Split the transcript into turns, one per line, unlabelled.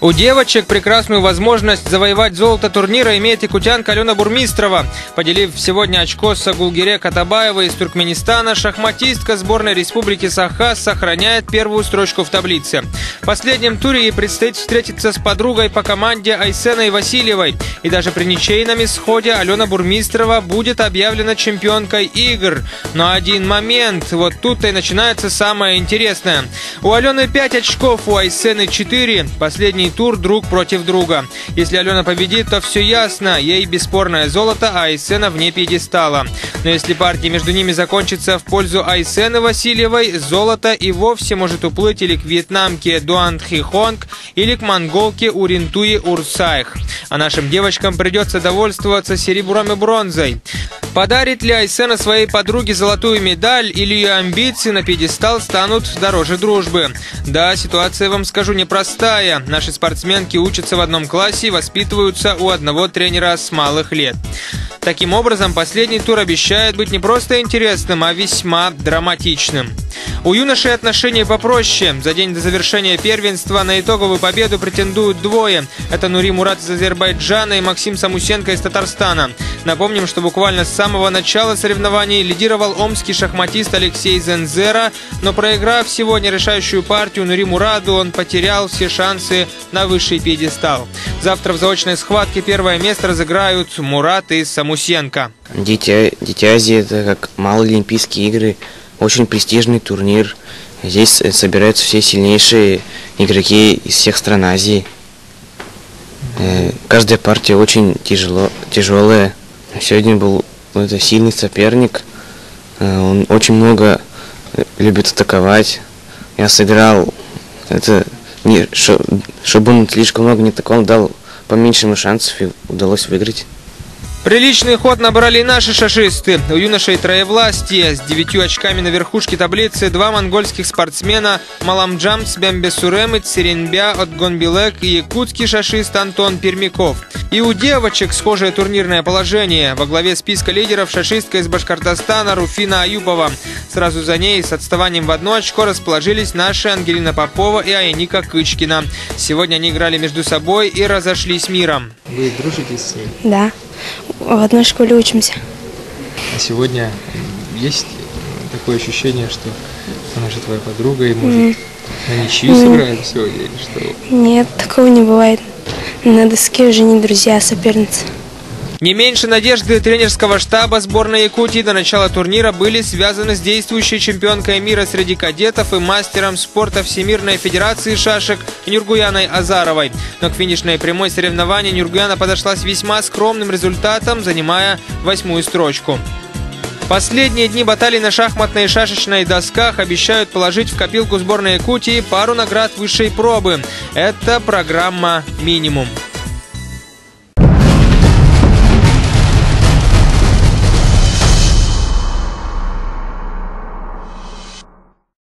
У девочек прекрасную возможность завоевать золото турнира имеет якутянка Алена Бурмистрова. Поделив сегодня очко с Агулгире Катабаевой из Туркменистана, шахматистка сборной Республики Саха сохраняет первую строчку в таблице. В последнем туре ей предстоит встретиться с подругой по команде Айсеной Васильевой. И даже при ничейном исходе Алена Бурмистрова будет объявлена чемпионкой игр. Но один момент, вот тут-то и начинается самое интересное. У Алены 5 очков, у Айсены 4. Последний тур друг против друга. Если Алена победит, то все ясно. Ей бесспорное золото, а Айсена вне пьедестала. Но если партия между ними закончится в пользу Айсены Васильевой, золото и вовсе может уплыть или к вьетнамке Дуан Тхи Хонг, или к монголке Уринтуи Урсайх. А нашим девочкам придется довольствоваться серебром и бронзой. Подарит ли Айсена своей подруге золотую медаль, или ее амбиции на пьедестал станут дороже дружбы? Да, ситуация, вам скажу, непростая. Наши спортсменки учатся в одном классе и воспитываются у одного тренера с малых лет. Таким образом, последний тур обещает быть не просто интересным, а весьма драматичным. У юношей отношения попроще. За день до завершения первенства на итоговую победу претендуют двое. Это Нури Мурат из Азербайджана и Максим Самусенко из Татарстана. Напомним, что буквально с самого начала соревнований лидировал омский шахматист Алексей Зензера, но проиграв сегодня решающую партию Нури Мураду, он потерял все шансы на высший пьедестал. Завтра в заочной схватке первое место разыграют Мурат и Самусенко.
Дитя Азии – это как малые Олимпийские игры. Очень престижный турнир. Здесь собираются все сильнейшие игроки из всех стран Азии. Каждая партия очень тяжелая. Сегодня был сильный соперник. Он очень много любит атаковать. Я сыграл, чтобы он слишком много не атаковал, дал поменьше ему шансов и удалось выиграть.
Приличный ход набрали и наши шашисты. У юношей троевластия с 9 очками на верхушке таблицы два монгольских спортсмена Маламджамц Бембесурем и Церенбя Отгонбилек и якутский шашист Антон Пермяков. И у девочек схожее турнирное положение. Во главе списка лидеров шашистка из Башкортостана Руфина Аюпова. Сразу за ней с отставанием в 1 очко расположились наши Ангелина Попова и Айника Кычкина. Сегодня они играли между собой и разошлись миром.
Вы дружите с ней?
Да. В одной школе учимся.
А сегодня есть такое ощущение, что она же твоя подруга и может на ничью сыграем сегодня или что?
Нет, такого не бывает. На доске уже не друзья, а соперницы.
Не меньше надежды тренерского штаба сборной Якутии до начала турнира были связаны с действующей чемпионкой мира среди кадетов и мастером спорта Всемирной Федерации шашек Нюргуяной Азаровой. Но к финишной прямой соревнований Нюргуяна подошла с весьма скромным результатом, занимая 8-ю строчку. Последние дни баталий на шахматной и шашечной досках обещают положить в копилку сборной Якутии пару наград высшей пробы. Это программа «Минимум».